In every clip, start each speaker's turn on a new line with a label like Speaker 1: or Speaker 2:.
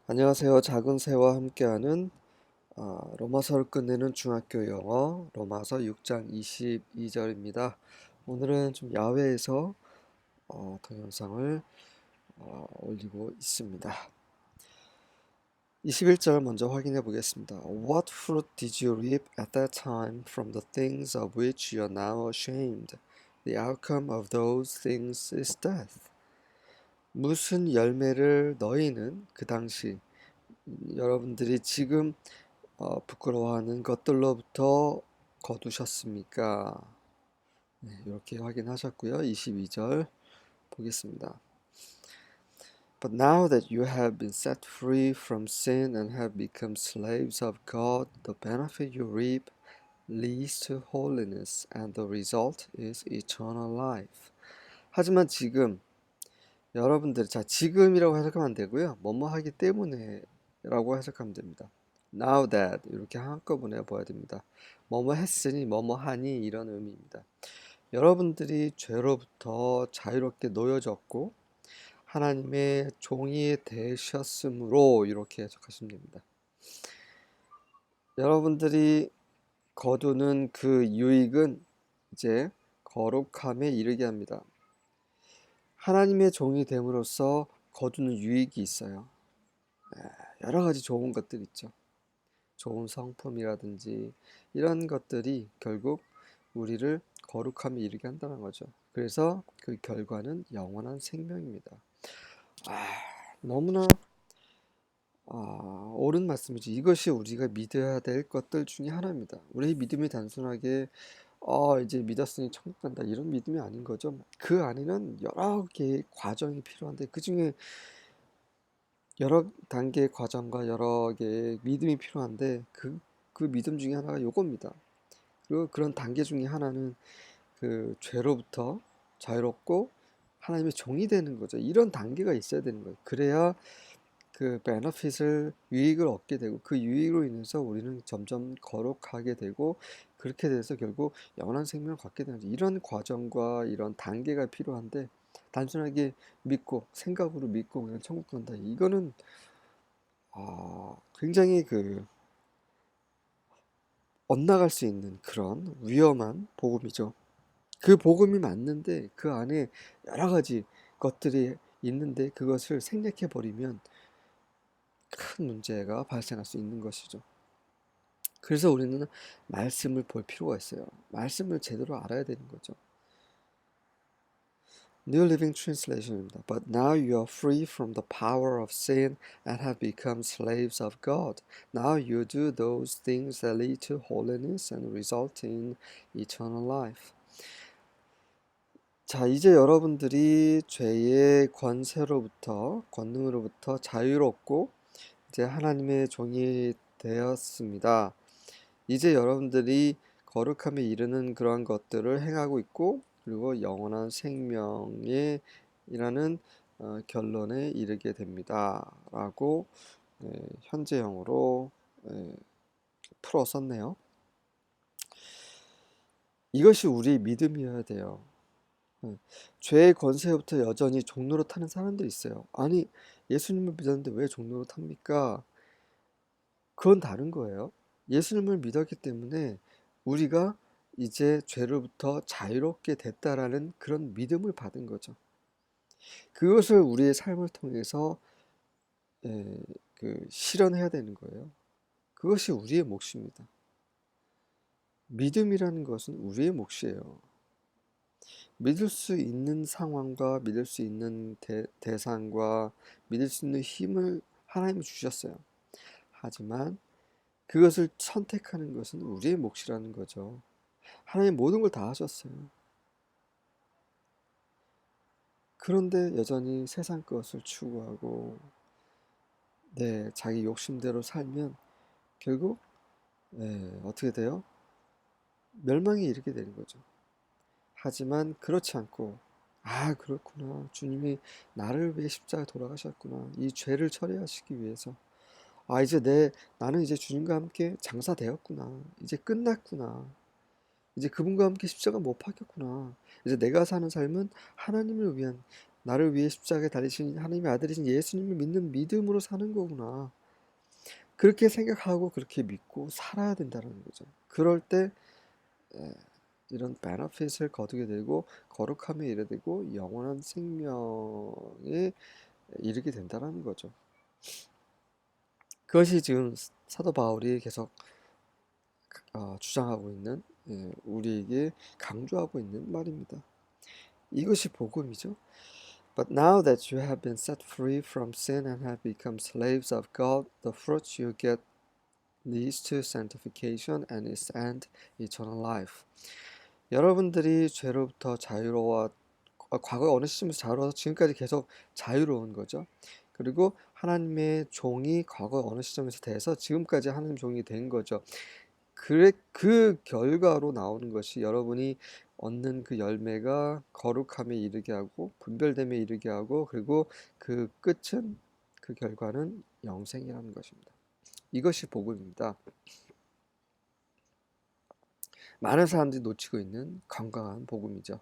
Speaker 1: 안녕하세요. 작은 새와 함께하는 로마서를 끝내는 중학교 영어 로마서 6장 22절입니다. 오늘은 좀 야외에서 동영상을 올리고 있습니다. 21절 먼저 확인해 보겠습니다. What fruit did you reap at that time from the things of which you are now ashamed? The outcome of those things is death. 무슨 열매를 너희는 그 당시 여러분들이 지금 부끄러워하는 것들로부터 거두셨습니까? 네, 이렇게 확인하셨고요. 22절 보겠습니다. But now that you have been set free from sin and have become slaves of God, the benefit you reap leads to holiness, and the result is eternal life. 하지만 지금 여러분들, 자, 지금이라고 해석하면 안 되고요. 뭐뭐 하기 때문에 라고 해석하면 됩니다. Now that 이렇게 한꺼번에 봐야 됩니다. 뭐뭐 했으니 뭐뭐 하니 이런 의미입니다. 여러분들이 죄로부터 자유롭게 놓여졌고 하나님의 종이 되셨으므로 이렇게 해석하시면 됩니다. 여러분들이 거두는 그 유익은 이제 거룩함에 이르게 합니다. 하나님의 종이 됨으로써 거두는 유익이 있어요. 여러 가지 좋은 것들 있죠. 좋은 성품이라든지 이런 것들이 결국 우리를 거룩함에 이르게 한다는 거죠. 그래서 그 결과는 영원한 생명입니다. 너무나 옳은 말씀이죠. 이것이 우리가 믿어야 될 것들 중에 하나입니다. 우리의 믿음이 단순하게 이제 믿었으니 천국 간다 이런 믿음이 아닌 거죠. 그 안에는 여러 개의 과정이 필요한데 그 중에 여러 단계의 과정과 여러 개의 믿음이 필요한데 그 믿음 중에 하나가 요겁니다. 그리고 그런 단계 중에 하나는 그 죄로부터 자유롭고 하나님의 종이 되는 거죠. 이런 단계가 있어야 되는 거예요. 그래야 그 베너핏을 유익을 얻게 되고 그 유익으로 인해서 우리는 점점 거룩하게 되고 그렇게 돼서 결국 영원한 생명을 갖게 되는 거죠. 이런 과정과 이런 단계가 필요한데 단순하게 믿고 생각으로 믿고 그냥 천국 간다. 이거는 굉장히 그 엇나갈 수 있는 그런 위험한 복음이죠. 그 복음이 맞는데 그 안에 여러 가지 것들이 있는데 그것을 생략해 버리면 큰 문제가 발생할 수 있는 것이죠. 그래서 우리는 말씀을 볼 필요가 있어요. 말씀을 제대로 알아야 되는 거죠. New Living Translation입니다. But now you are free from the power of sin and have become slaves of God. Now you do those things that lead to holiness and result in eternal life. 자, 이제 여러분들이 죄의 권능으로부터 자유롭고 이제 하나님의 종이 되었습니다. 이제 여러분들이 거룩함에 이르는 그러한 것들을 행하고 있고 그리고 영원한 생명에 이라는 결론에 이르게 됩니다. 라고 현재형으로 풀어 썼네요. 이것이 우리의 믿음이어야 돼요. 죄의 권세로부터 여전히 종로로 타는 사람들이 있어요. 아니, 예수님을 믿었는데 왜 종로로 탑니까? 그건 다른 거예요. 예수님을 믿었기 때문에 우리가 이제 죄로부터 자유롭게 됐다라는 그런 믿음을 받은 거죠. 그것을 우리의 삶을 통해서 실현해야 되는 거예요. 그것이 우리의 몫입니다. 믿음이라는 것은 우리의 몫이에요. 믿을 수 있는 상황과 믿을 수 있는 대상과 믿을 수 있는 힘을 하나님이 주셨어요. 하지만 그것을 선택하는 것은 우리의 몫이라는 거죠. 하나님 모든 걸 다 하셨어요. 그런데 여전히 세상 것을 추구하고 자기 욕심대로 살면 결국 어떻게 돼요? 멸망에 이르게 되는 거죠. 하지만 그렇지 않고 그렇구나. 주님이 나를 위해 십자가에 돌아가셨구나. 이 죄를 처리하시기 위해서. 이제 나는 이제 주님과 함께 장사되었구나. 이제 끝났구나. 이제 그분과 함께 십자가 못 박혔구나. 이제 내가 사는 삶은 하나님을 위한 나를 위해 십자가에 달리신 하나님의 아들이신 예수님을 믿는 믿음으로 사는 거구나. 그렇게 생각하고 그렇게 믿고 살아야 된다는 거죠. 그럴 때 이런 베너핏을 거두게 되고 거룩함에 이르게 되고 영원한 생명에 이르게 된다는 거죠. 그것이 지금 사도 바울이 계속 주장하고 있는, 우리에게 강조하고 있는 말입니다. 이것이 복음이죠. But now that you have been set free from sin and have become slaves of God, the fruit you get leads to sanctification and its end, eternal life. 여러분들이 죄로부터 과거에 어느 시점에서 자유로워서 지금까지 계속 자유로운 거죠. 그리고 하나님의 종이 과거 어느 시점에서 돼서 지금까지 하나님 종이 된 거죠. 그 결과로 나오는 것이 여러분이 얻는 그 열매가 거룩함에 이르게 하고 분별됨에 이르게 하고 그리고 그 끝은 그 결과는 영생이라는 것입니다. 이것이 복음입니다. 많은 사람들이 놓치고 있는 건강한 복음이죠.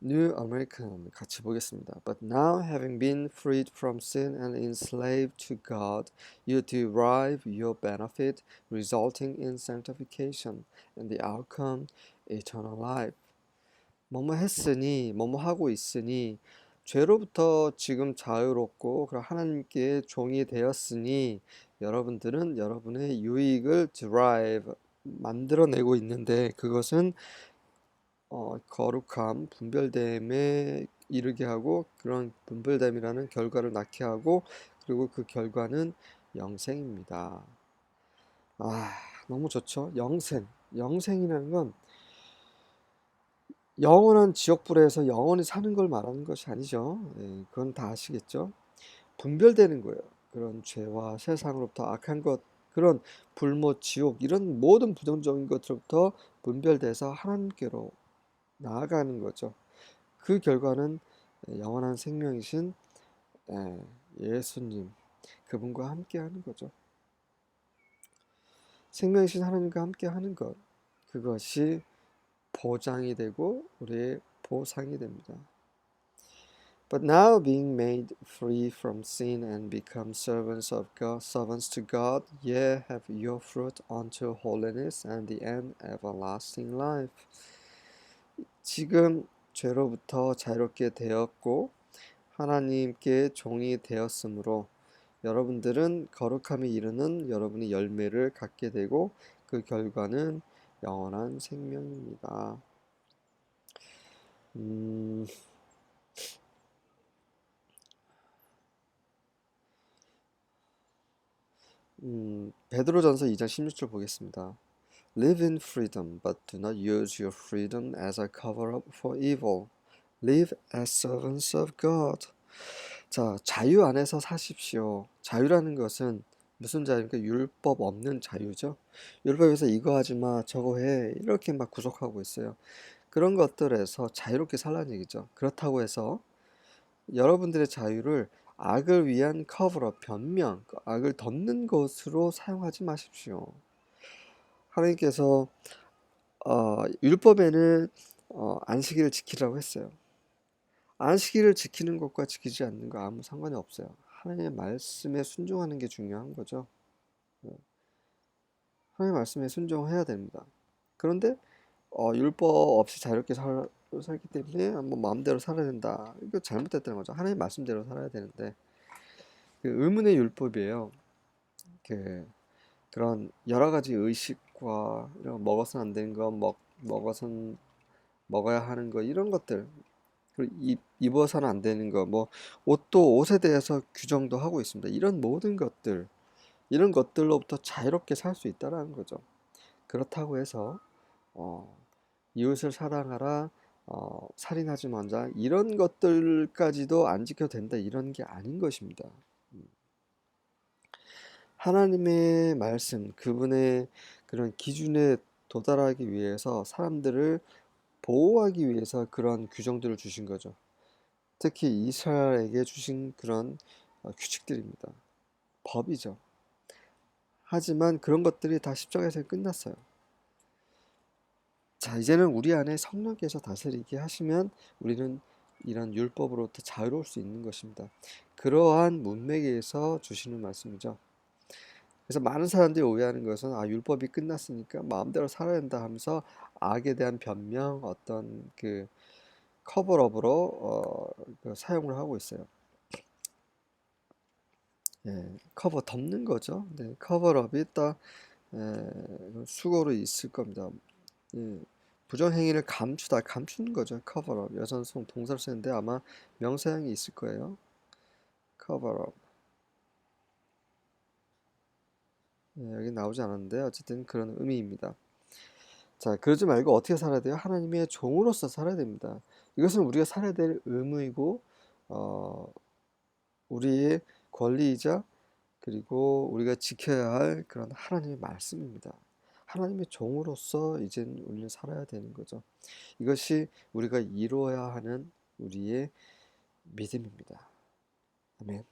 Speaker 1: New American 같이 보겠습니다. But now having been freed from sin and enslaved to God, you derive your benefit, resulting in sanctification and the outcome, eternal life. 뭐뭐 했으니, 뭐뭐 하고 있으니, 죄로부터 지금 자유롭고 하나님께 종이 되었으니 여러분들은 여러분의 유익을 derive, 만들어내고 있는데 그것은 거룩함, 분별됨에 이르게 하고 그런 분별됨이라는 결과를 낳게 하고 그리고 그 결과는 영생입니다. 너무 좋죠. 영생이라는 건 영원한 지옥불에서 영원히 사는 걸 말하는 것이 아니죠. 그건 다 아시겠죠. 분별되는 거예요. 그런 죄와 세상으로부터 악한 것, 그런 불모, 지옥 이런 모든 부정적인 것으로부터 분별돼서 하나님께로 나아가는 거죠. 그 결과는 영원한 생명이신 예수님, 그분과 함께 하는 거죠. 생명이신 하나님과 함께 하는 것, 그것이 보장이 되고 우리의 보상이 됩니다. But now being made free from sin and become servants to God, ye have your fruit unto holiness and the end everlasting life. 지금 죄로부터 자유롭게 되었고 하나님께 종이 되었으므로 여러분들은 거룩함에 이르는 여러분의 열매를 갖게 되고 그 결과는 영원한 생명입니다. 베드로전서 2장 16절 보겠습니다. Live in freedom, but do not use your freedom as a cover-up for evil. Live as servants of God. 자, 자유 안에서 사십시오. 자유라는 것은 무슨 자유입니까? 율법 없는 자유죠. 율법에서 이거 하지 마, 저거 해, 이렇게 막 구속하고 있어요. 그런 것들에서 자유롭게 살라는 얘기죠. 그렇다고 해서 여러분들의 자유를 악을 위한 커버업, 변명, 악을 덮는 것으로 사용하지 마십시오. 하나님께서 율법에는 안식일을 지키라고 했어요. 안식일을 지키는 것과 지키지 않는 거 아무 상관이 없어요. 하나님의 말씀에 순종하는 게 중요한 거죠. 하나님의 말씀에 순종해야 됩니다. 그런데 율법 없이 자유롭게 살기 때문에 뭐 마음대로 살아야 된다. 이거 잘못됐다는 거죠. 하나님 말씀대로 살아야 되는데 그 의문의 율법이에요. 그런 여러 가지 의식과 이런 먹어서는 안 되는 거, 먹어선 먹어야 하는 거 이런 것들, 그리고 입어서는 안 되는 거, 뭐 옷도 옷에 대해서 규정도 하고 있습니다. 이런 모든 것들, 이런 것들로부터 자유롭게 살 수 있다라는 거죠. 그렇다고 해서 이웃을 사랑하라, 살인하지 말자 이런 것들까지도 안 지켜도 된다 이런 게 아닌 것입니다. 하나님의 말씀, 그분의 그런 기준에 도달하기 위해서 사람들을 보호하기 위해서 그런 규정들을 주신 거죠. 특히 이스라엘에게 주신 그런 규칙들입니다. 법이죠. 하지만 그런 것들이 다 십자가에서 끝났어요. 자, 이제는 우리 안에 성령께서 다스리게 하시면 우리는 이런 율법으로부터 자유로울 수 있는 것입니다. 그러한 문맥에서 주시는 말씀이죠. 그래서 많은 사람들이 오해하는 것은 율법이 끝났으니까 마음대로 살아야 된다 하면서 악에 대한 변명, 어떤 그 커버업으로 그 사용을 하고 있어요. 예, 커버 덮는 거죠. 네, 커버업이 딱 수고로 있을 겁니다. 예, 부정행위를 감추는 거죠. 커버업. 여전성 동사를 쓰는데 아마 명사형이 있을 거예요. 커버업. 예, 여기 나오지 않았는데 어쨌든 그런 의미입니다. 자, 그러지 말고 어떻게 살아야 돼요? 하나님의 종으로서 살아야 됩니다. 이것은 우리가 살아야 될 의무이고, 어, 우리의 권리이자 그리고 우리가 지켜야 할 그런 하나님의 말씀입니다. 하나님의 종으로서 이젠 우리는 살아야 되는 거죠. 이것이 우리가 이루어야 하는 우리의 믿음입니다. 아멘.